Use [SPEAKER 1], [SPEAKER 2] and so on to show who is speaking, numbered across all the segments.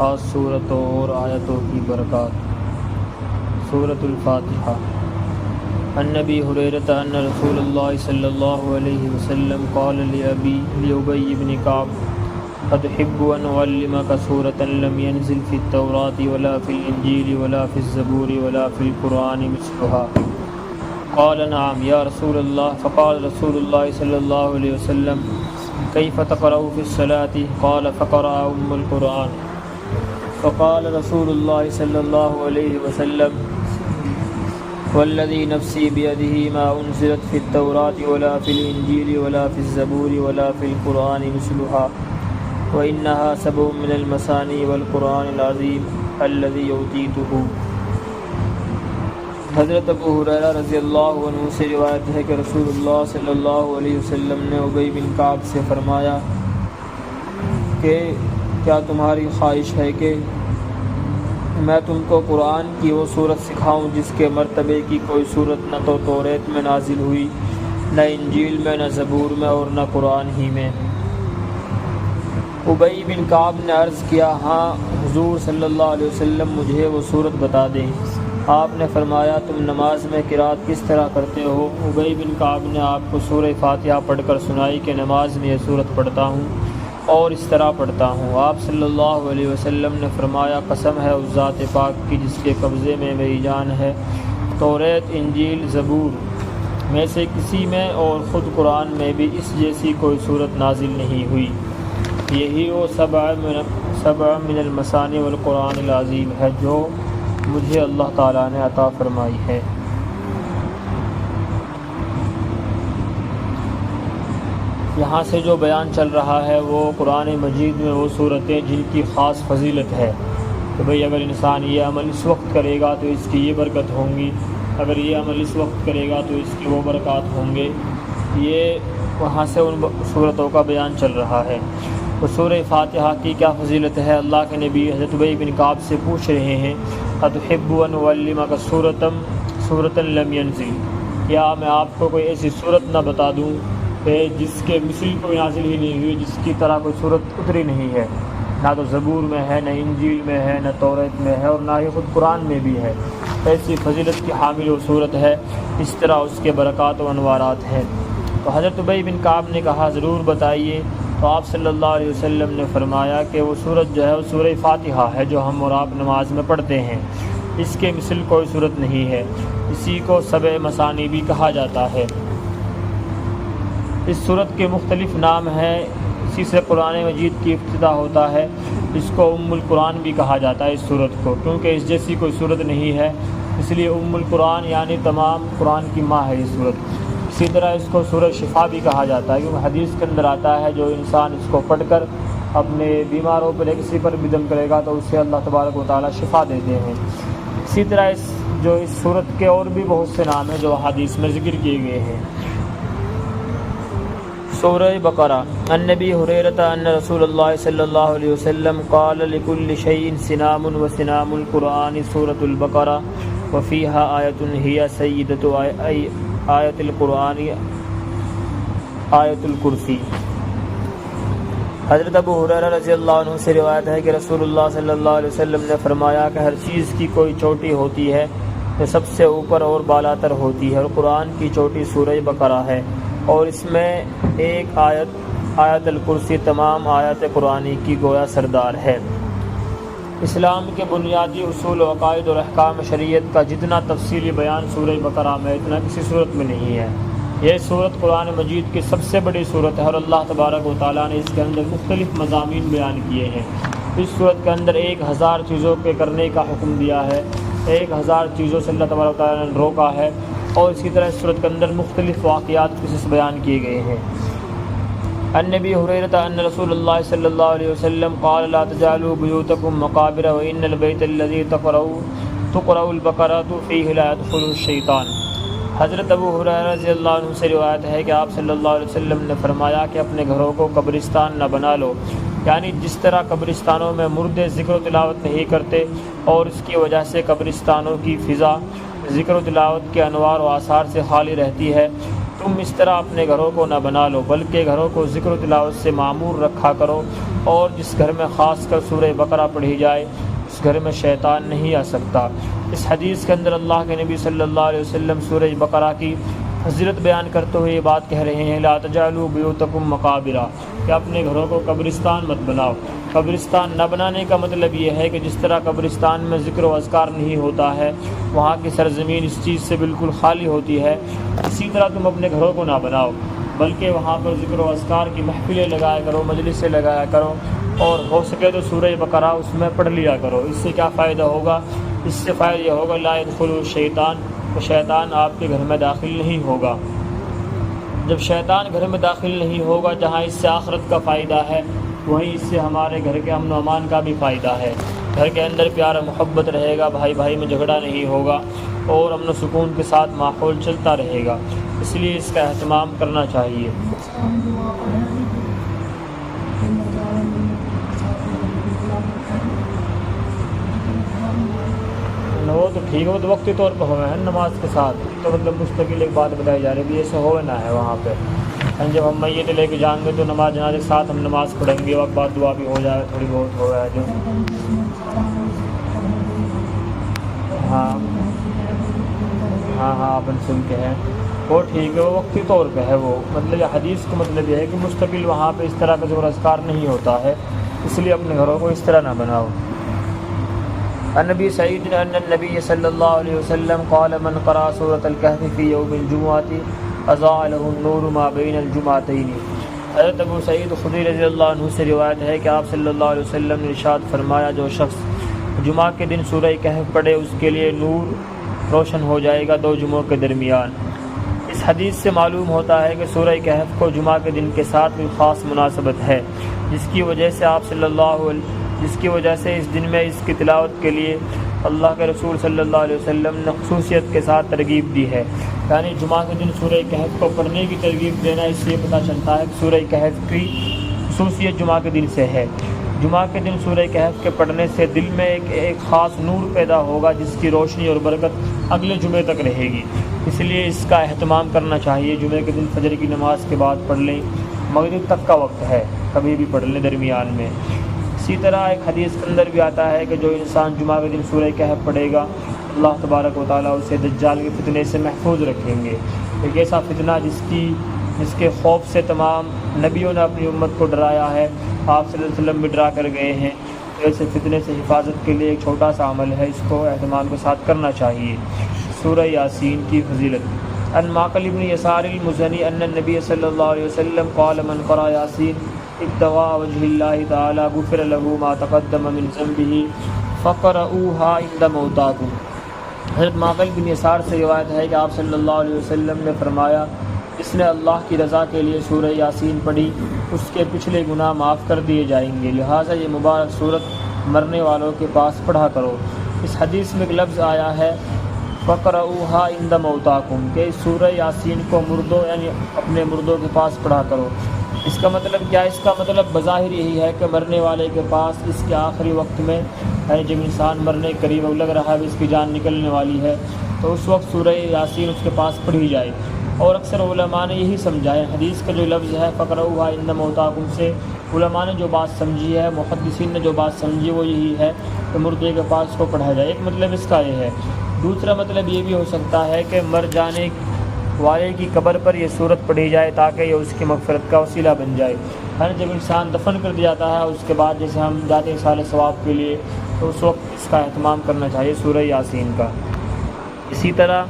[SPEAKER 1] خاص صورتوں اور آیتوں کی برکات۔ سورۃ الفاتحہ۔ عن ابی ہریرہ ان رسول اللہ صلی اللہ علیہ وسلم قال لأبی بن کعب قد احب ان اعلمک سورۃ لم ينزل فی التوراۃ ولا فی الانجیل ولا فی الزبور ولا فی القرآن مثلها قال نعم یا رسول اللہ فقال رسول اللہ صلی اللہ علیہ وسلم کیف تقرأ فی الصلاۃ قال فقرأ ام القرآن فقال رسول اللہ صلی اللہ علیہ وسلم والذی نفسی بیدہ ما انزلت فی التوراۃ ولا فی الانجیل ولا فی الزبور ولا فی القرآن مثلها وإنها سبع من المثانی والقرآن العظیم الذی اوتیتہ۔ حضرت ابو ہریرہ رضی اللہ عنہ سے روایت ہے کہ رسول اللہ صلی اللہ علیہ وسلم نے ابی بن کعب سے فرمایا کہ کیا تمہاری خواہش ہے کہ میں تم کو قرآن کی وہ صورت سکھاؤں جس کے مرتبے کی کوئی صورت نہ تو توریت میں نازل ہوئی، نہ انجیل میں، نہ زبور میں اور نہ قرآن ہی میں۔ ابی بن کعب نے عرض کیا ہاں حضور صلی اللہ علیہ وسلم مجھے وہ صورت بتا دیں۔ آپ نے فرمایا تم نماز میں قرات کس طرح کرتے ہو؟ ابی بن کعب نے آپ کو سورہ فاتحہ پڑھ کر سنائی کہ نماز میں یہ صورت پڑھتا ہوں اور اس طرح پڑھتا ہوں۔ آپ صلی اللہ علیہ وسلم نے فرمایا قسم ہے اس ذات پاک کی جس کے قبضے میں میری جان ہے، توریت، انجیل، زبور میں سے کسی میں اور خود قرآن میں بھی اس جیسی کوئی صورت نازل نہیں ہوئی۔ یہی وہ سبع من المثانی والقرآن العظیم ہے جو مجھے اللہ تعالیٰ نے عطا فرمائی ہے۔ یہاں سے جو بیان چل رہا ہے وہ قرآن مجید میں وہ صورتیں جن کی خاص فضیلت ہے کہ بھئی اگر انسان یہ عمل اس وقت کرے گا تو اس کی یہ برکت ہوں گی، اگر یہ عمل اس وقت کرے گا تو اس کی وہ برکات ہوں گے۔ یہ وہاں سے ان صورتوں کا بیان چل رہا ہے۔ وہ سورہ فاتحہ کی کیا فضیلت ہے؟ اللہ کے نبی حضرت ابی بن کعب سے پوچھ رہے ہیں قد احب ان اعلمک سورۃ لم ینزل، کیا میں آپ کو کوئی ایسی صورت نہ بتا دوں کہ جس کے مثل کوئی نازل ہی نہیں ہوئی، جس کی طرح کوئی صورت اتری نہیں ہے، نہ تو زبور میں ہے، نہ انجیل میں ہے، نہ توریت میں ہے اور نہ ہی خود قرآن میں بھی ہے۔ ایسی فضیلت کی حامل وہ صورت ہے، اس طرح اس کے برکات و انوارات ہیں۔ تو حضرت ابی بن کعب نے کہا ضرور بتائیے۔ تو آپ صلی اللہ علیہ وسلم نے فرمایا کہ وہ صورت جو ہے وہ سورہ فاتحہ ہے جو ہم اور آپ نماز میں پڑھتے ہیں، اس کے مثل کوئی صورت نہیں ہے، اسی کو سبع مثانی بھی کہا جاتا ہے۔ اس صورت کے مختلف نام ہیں، اسی سے قرآن مجید کی ابتدا ہوتا ہے۔ اس کو ام القرآن بھی کہا جاتا ہے اس صورت کو، کیونکہ اس جیسی کوئی صورت نہیں ہے، اس لیے ام القرآن یعنی تمام قرآن کی ماں ہے یہ صورت۔ اسی طرح اس کو سورہ شفا بھی کہا جاتا ہے، کیونکہ حدیث کے اندر آتا ہے جو انسان اس کو پڑھ کر اپنے بیماروں پر یا کسی پر بھی دم کرے گا تو اسے اللہ تبارک و تعالیٰ شفا دیتے ہیں۔ اسی طرح اس صورت کے اور بھی بہت سے نام ہیں جو حدیث میں ذکر کیے گئے ہیں۔ سورہ بقرہ۔ عن ابی ہریرہ ان رسول اللہ صلی اللہ علیہ وسلم قال لكل شيء سنام وسنام القرآن سورۃ البقرہ وفيها آیۃ هي سیدۃ آیۃ القرآن آیۃ الکرسی۔ حضرت ابو ہریرہ رضی اللہ عنہ سے روایت ہے کہ رسول اللہ صلی اللہ علیہ وسلم نے فرمایا کہ ہر چیز کی کوئی چوٹی ہوتی ہے جو سب سے اوپر اور بالاتر ہوتی ہے، اور قرآن کی چوٹی سورہ بقرہ ہے، اور اس میں ایک آیت الکرسی تمام آیات قرآنی کی گویا سردار ہے۔ اسلام کے بنیادی اصول و عقائد اور احکام شریعت کا جتنا تفصیلی بیان سورہ بقرہ میں اتنا کسی صورت میں نہیں ہے۔ یہ صورت قرآن مجید کی سب سے بڑی صورت ہے اور اللہ تبارک و تعالیٰ نے اس کے اندر مختلف مضامین بیان کیے ہیں۔ اس صورت کے اندر 1000 چیزوں کے کرنے کا حکم دیا ہے، 1000 چیزوں سے اللہ تبارک و تعالیٰ نے روکا ہے، اور اسی طرح اس صورت کے اندر مختلف واقعات قصص بیان کیے گئے ہیں۔ عن ابی ہریرہ ان رسول اللہ صلی اللہ علیہ وسلم قال لا تجعلوا بیوتکم مقابر وان البیت الذی تقرأ البقرۃ فیہ لا يدخل الشیطان۔ حضرت ابو ہریرہ رضی اللہ عنہ سے روایت ہے کہ آپ صلی اللہ علیہ وسلم نے فرمایا کہ اپنے گھروں کو قبرستان نہ بنا لو، یعنی جس طرح قبرستانوں میں مردے ذکر و تلاوت نہیں کرتے اور اس کی وجہ سے قبرستانوں کی فضا ذکر و تلاوت کے انوار و آثار سے خالی رہتی ہے، تم اس طرح اپنے گھروں کو نہ بنا لو بلکہ گھروں کو ذکر و تلاوت سے معمور رکھا کرو، اور جس گھر میں خاص کر سورہ بقرہ پڑھی جائے اس گھر میں شیطان نہیں آ سکتا۔ اس حدیث کے اندر اللہ کے نبی صلی اللہ علیہ وسلم سورہ بقرہ کی فضیلت بیان کرتے ہوئے یہ بات کہہ رہے ہیں، لا تجعلوا بیوتکم مقابرا، کہ اپنے گھروں کو قبرستان مت بناؤ۔ قبرستان نہ بنانے کا مطلب یہ ہے کہ جس طرح قبرستان میں ذکر و اذکار نہیں ہوتا ہے، وہاں کی سرزمین اس چیز سے بالکل خالی ہوتی ہے، اسی طرح تم اپنے گھروں کو نہ بناؤ بلکہ وہاں پر ذکر و اذکار کی محفلیں لگایا کرو، مجلسیں لگایا کرو، اور ہو سکے تو سورہ بقرہ اس میں پڑھ لیا کرو۔ اس سے کیا فائدہ ہوگا؟ اس سے فائدہ یہ ہوگا لا يدخل الشیطان، تو شیطان آپ کے گھر میں داخل نہیں ہوگا۔ جب شیطان گھر میں داخل نہیں ہوگا، جہاں اس سے آخرت کا فائدہ ہے وہیں اس سے ہمارے گھر کے امن و امان کا بھی فائدہ ہے۔ گھر کے اندر پیار و محبت رہے گا، بھائی بھائی میں جھگڑا نہیں ہوگا، اور امن و سکون کے ساتھ ماحول چلتا رہے گا، اس لیے اس کا اہتمام کرنا چاہیے۔ وہ تو ٹھیک ہے، وہ تو وقتی طور پہ ہوئے ہیں نماز کے ساتھ، تو مطلب مستقل ایک بات بتائی جا رہی ہے کہ ایسے ہوئے نہ ہے وہاں پہ۔ جب ہم میت لے کے جائیں گے تو نماز جنازے کے ساتھ ہم نماز پڑھیں گے، وقت بعد دعا بھی ہو جائے، تھوڑی بہت ہو جائے جو ہاں اپن سن کے ہیں وہ ٹھیک ہے، وہ وقتی طور پہ ہے، وہ مطلب حدیث کا مطلب یہ ہے کہ مستقل وہاں پہ اس طرح کا ذکر اذکار نہیں ہوتا ہے، اس لیے اپنے گھروں کو اس طرح نہ بناؤ۔ النبی سعید ان النبی صلی اللہ علیہ وسلم قال من قرأ سورۃ الکہف فی یوم الجمعۃ اضاء له النور ما بین الجمعتین۔ حضرت ابو سعید خدری رضی اللہ عنہ سے روایت ہے کہ آپ صلی اللہ علیہ وسلم نے ارشاد فرمایا، جو شخص جمعہ کے دن سورہ کہف پڑھے اس کے لیے نور روشن ہو جائے گا 2 جمعوں کے درمیان۔ اس حدیث سے معلوم ہوتا ہے کہ سورہ کہف کو جمعہ کے دن کے ساتھ بھی خاص مناسبت ہے، جس کی وجہ سے اس دن میں اس کی تلاوت کے لیے اللہ کے رسول صلی اللہ علیہ وسلم نے خصوصیت کے ساتھ ترغیب دی ہے۔ یعنی جمعہ کے دن سورہ کہف کو پڑھنے کی ترغیب دینا اس سے پتہ چلتا ہے کہ سورہ کہف کی خصوصیت جمعہ کے دن سے ہے۔ جمعہ کے دن سورہ کہف کے پڑھنے سے دل میں ایک خاص نور پیدا ہوگا، جس کی روشنی اور برکت اگلے جمعے تک رہے گی، اس لیے اس کا اہتمام کرنا چاہیے۔ جمعے کے دن فجر کی نماز کے بعد پڑھ لیں، مغرب تک کا وقت ہے، کبھی بھی پڑھ لیں درمیان میں۔ اسی طرح ایک حدیث کے اندر بھی آتا ہے کہ جو انسان جمعہ کے دن سورہ کہف پڑھے گا، اللہ تبارک و تعالیٰ اسے دجال کے فتنے سے محفوظ رکھیں گے۔ ایک ایسا فتنہ جس کے خوف سے تمام نبیوں نے اپنی امت کو ڈرایا ہے، آپ صلی اللہ علیہ وسلم بھی ڈرا کر گئے ہیں۔ ایسے فتنے سے حفاظت کے لیے ایک چھوٹا سا عمل ہے، اس کو اہتمام کے ساتھ کرنا چاہیے۔ سورہ یاسین کی فضیلت۔ ان معقل بن یسار المزنی ان النبی صلی اللہ علیہ وسلم قال من قرأ یاسین ابتغاء وجہ اللہ تعالی غفر له ما تقدم من ذنبہ فقرؤوها عند موتاکم۔ حضرت معقل بن یسار سے روایت ہے کہ آپ صلی اللہ علیہ وسلم نے فرمایا، جس نے اللہ کی رضا کے لیے سورہ یاسین پڑھی اس کے پچھلے گناہ معاف کر دیے جائیں گے، لہٰذا یہ مبارک صورت مرنے والوں کے پاس پڑھا کرو۔ اس حدیث میں ایک لفظ آیا ہے فقرؤوها عند موتاکم، کہ اس سورہ یاسین کو مردوں یعنی اپنے مردوں کے پاس پڑھا کرو۔ اس کا مطلب کیا؟ اس کا مطلب بظاہر یہی ہے کہ مرنے والے کے پاس اس کے آخری وقت میں، یعنی جب انسان مرنے کے قریب لگ رہا ہے، اس کی جان نکلنے والی ہے، تو اس وقت سورہ یاسین اس کے پاس پڑھی جائے۔ اور اکثر علماء نے یہی سمجھا ہے، حدیث کا جو لفظ ہے فقرؤوها عند موتاکم سے علماء نے جو بات سمجھی ہے، محدثین نے جو بات سمجھی وہ یہی ہے کہ مردے کے پاس کو پڑھا جائے۔ ایک مطلب اس کا یہ ہے۔ دوسرا مطلب یہ بھی ہو سکتا ہے کہ مر جانے والے کی قبر پر یہ صورت پڑھی جائے تاکہ یہ اس کی مغفرت کا وسیلہ بن جائے۔ ہر جب انسان دفن کر دیا جاتا ہے، اس کے بعد جیسے ہم جاتے ہیں سال ثواب کے لیے، تو اس وقت اس کا اہتمام کرنا چاہیے سورہ یاسین کا۔ اسی طرح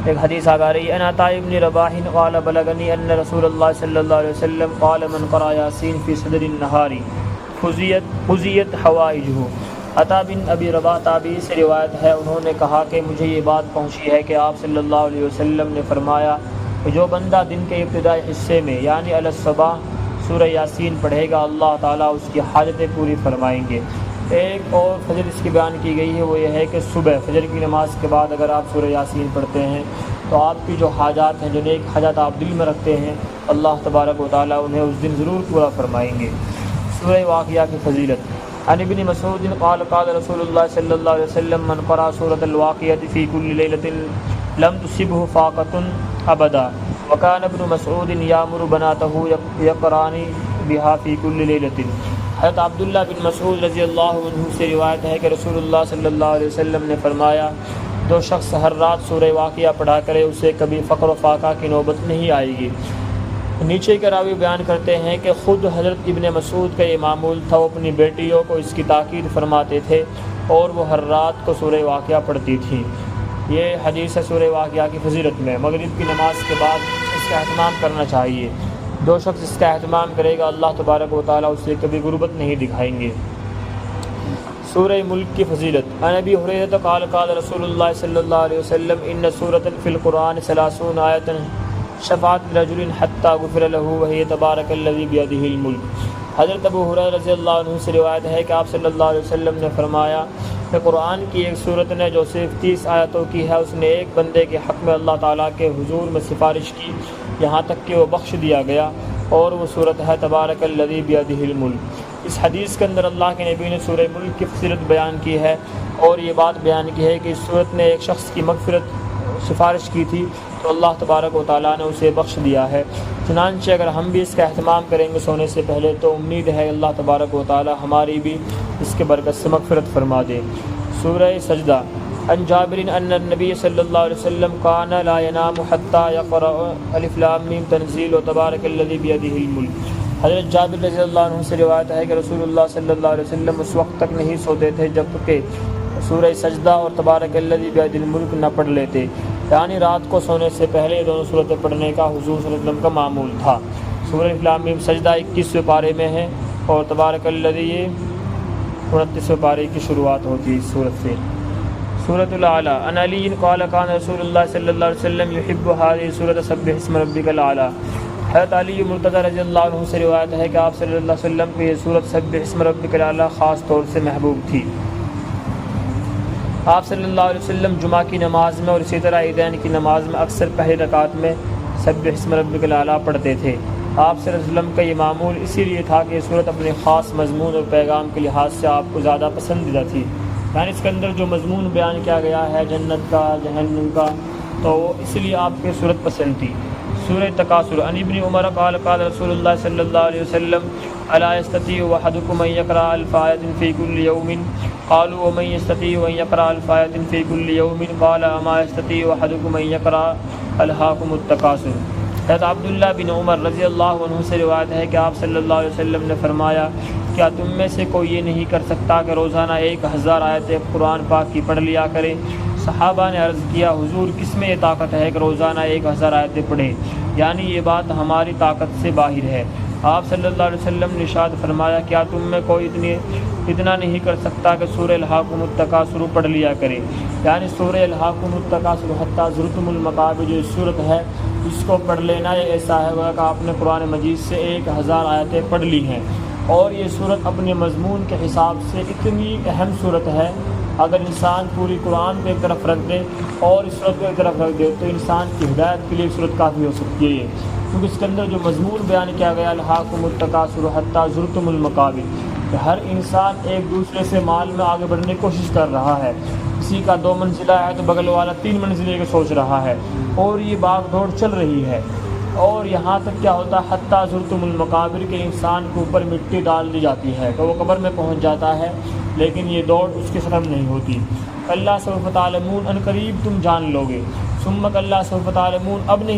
[SPEAKER 1] ایک حدیث آ رہی ہے، ان عطاء بن رباح قال بلغنی ان رسول اللہ صلی اللہ علیہ وسلم قال من قرأ یاسین فی صدر النہار قضیت حوائجہ۔ عطا بن ابی رباح تابعی سے روایت ہے، انہوں نے کہا کہ مجھے یہ بات پہنچی ہے کہ آپ صلی اللہ علیہ وسلم نے فرمایا کہ جو بندہ دن کے ابتدائی حصے میں یعنی علی الصباح سورہ یاسین پڑھے گا، اللہ تعالیٰ اس کی حاجتیں پوری فرمائیں گے۔ ایک اور فضل اس کی بیان کی گئی ہے، وہ یہ ہے کہ صبح فجر کی نماز کے بعد اگر آپ سورہ یاسین پڑھتے ہیں تو آپ کی جو حاجات ہیں، جو نیک حاجات آپ دل میں رکھتے ہیں، اللہ تبارک و تعالیٰ انہیں اس دن ضرور پورا فرمائیں گے۔ سورہ واقعہ کی فضیلت۔ عن ابن مسعود قال قال رسول اللہ صلی اللہ علیہ وسلم من قرأ سورۃ الواقعۃ فی کل لیلۃ لم تصبه فاقة ابدا وكان ابن مسعود یامر بناته یقران بها فی کل لیلۃ۔ حضرت عبداللہ بن مسعود رضی اللہ عنہ سے روایت ہے کہ رسول اللہ صلی اللہ علیہ وسلم نے فرمایا، جو شخص ہر رات سورہ واقعہ پڑھا کرے اسے کبھی فقر و فاقہ کی نوبت نہیں آئے گی۔ نیچے کے راوی بیان کرتے ہیں کہ خود حضرت ابن مسعود کا یہ معمول تھا، وہ اپنی بیٹیوں کو اس کی تاکید فرماتے تھے اور وہ ہر رات کو سورہ واقعہ پڑھتی تھیں۔ یہ حدیث ہے سورہ واقعہ کی فضیلت میں۔ مغرب کی نماز کے بعد اس کا اہتمام کرنا چاہیے۔ جو شخص اس کا اہتمام کرے گا اللہ تبارک و تعالیٰ اسے کبھی غربت نہیں دکھائیں گے۔ سورہ ملک کی فضیلت۔ عن ابی ہریرہ قال قال رسول اللہ صلی اللہ علیہ وسلم ان سورۃ فی القرآن 30 آیۃ شفاعت رجل حتی غفر له وہی تبارک الذی بیدہ الملک۔ حضرت ابو ہریرہ رضی اللہ عنہ سے روایت ہے کہ آپ صلی اللہ علیہ وسلم نے فرمایا کہ قرآن کی ایک صورت نے جو صرف 30 آیتوں کی ہے، اس نے ایک بندے کے حق میں اللہ تعالیٰ کے حضور میں سفارش کی یہاں تک کہ وہ بخش دیا گیا، اور وہ صورت ہے تبارک الذی بیدہ الملک۔ اس حدیث کے اندر اللہ کے نبی نے سورہ ملک کی فضیلت بیان کی ہے اور یہ بات بیان کی ہے کہ اس صورت نے ایک شخص کی مغفرت سفارش کی تھی تو اللہ تبارک و تعالیٰ نے اسے بخش دیا ہے۔ چنانچہ اگر ہم بھی اس کا اہتمام کریں گے سونے سے پہلے تو امید ہے اللہ تبارک و تعالیٰ ہماری بھی اس کے برکت سے مغفرت فرما دے۔ سورہ سجدہ۔ عن جابر ان النبی صلی اللہ علیہ وسلم کان لا ینام حتی یقرأ الف لام میم تنزیل و تبارک الذی بیدہ الملک۔ حضرت جابر رضی اللہ عنہ سے روایت ہے کہ رسول اللہ صلی اللہ علیہ وسلم اس وقت تک نہیں سوتے تھے جب کہ سورہ سجدہ اور تبارک الذی بیدہ الملک نہ پڑھ لیتے، یعنی رات کو سونے سے پہلے دونوں صورتیں پڑھنے کا حضور صلی اللہ علیہ وسلم کا معمول تھا۔ سورہ الف لام میم سجدہ 21ویں پارے میں ہے اور تبارک الذی 29ویں پارے کی شروعات ہوتی ہے اس صورت سے۔ سورۃ الاعلیٰ۔ عن علی قال کان رسول اللہ صلی اللہ علیہ وسلم یحب هذه سورۃ سبح اسم ربک الاعلیٰ۔ حضرت علی مرتضیٰ رضی اللہ عنہ سے روایت ہے کہ آپ صلی اللہ علیہ وسلم کو یہ سورۃ سبح اسم ربک الاعلیٰ خاص طور سے محبوب تھی۔ آپ صلی اللہ علیہ وسلم جمعہ کی نماز میں اور اسی طرح عیدین کی نماز میں اکثر پہلی رکعت میں سبح اسم ربک الاعلیٰ پڑھتے تھے۔ آپ صلی اللہ علیہ وسلم کا یہ معمول اسی لیے تھا کہ یہ سورت اپنے خاص مضمون اور پیغام کے لحاظ سے آپ کو زیادہ پسندیدہ تھی، یعنی اس کے اندر جو مضمون بیان کیا گیا ہے جنت کا، جہنم کا، تو اس لیے آپ کے صورت پسند تھی۔ سورہ تکاثر۔ عن ابن عمر قال قال رسول اللہ صلی اللہ علیہ وسلم الا یستطیع احدکم ان یقرأ الف آیۃ فی کل یوم قالوا ومن یستطیع ان یقرأ الف آیۃ فی کل یوم قال اما یستطیع احدکم ان یقرأ الہاکم التکاثر۔ حضرت عبداللہ بن عمر رضی اللہ عنہ سے روایت ہے کہ آپ صلی اللہ علیہ وسلم نے فرمایا، کیا تم میں سے کوئی یہ نہیں کر سکتا کہ روزانہ 1000 آیتیں قرآن پاک کی پڑھ لیا کرے؟ صحابہ نے عرض کیا، حضور کس میں یہ طاقت ہے کہ روزانہ 1000 آیتیں پڑھیں؟ یعنی یہ بات ہماری طاقت سے باہر ہے۔ آپ صلی اللہ علیہ وسلم نے ارشاد فرمایا، کیا تم میں کوئی اتنا نہیں کر سکتا کہ سورہ الہاکم التکاثر پڑھ لیا کرے؟ یعنی سورہ الہاکم التکاثر حتی زرتم المقابر جو صورت ہے اس کو پڑھ لینا یہ ایسا ہے کہ آپ نے قرآن مجید سے 1000 آیتیں پڑھ لی ہیں، اور یہ صورت اپنے مضمون کے حساب سے اتنی اہم صورت ہے، اگر انسان پوری قرآن کو ایک طرف رکھ دے اور اس صورت کو ایک طرف رکھ دے تو انسان کی ہدایت کے لیے صورت کافی ہو سکتی ہے یہ، کیونکہ اس کے اندر جو مضمون بیان کیا گیا الہاکم التکاثر حتی زرتم المقابر، کہ ہر انسان ایک دوسرے سے مال میں آگے بڑھنے کی کوشش کر رہا ہے، کسی کا 2 منزلہ ہے تو بغل والا 3 منزلے کے سوچ رہا ہے، اور یہ باغ دوڑ چل رہی ہے، اور یہاں تک کیا ہوتا ہے حتی زرتم المقابر کے انسان کے اوپر مٹی ڈال دی جاتی ہے تو وہ قبر میں پہنچ جاتا ہے، لیکن یہ دوڑ اس کی ختم نہیں ہوتی۔ اللہ سوف تعلمون، ان قریب تم جان لوگے، ثم اللہ سوف تعلمون، اب نہیں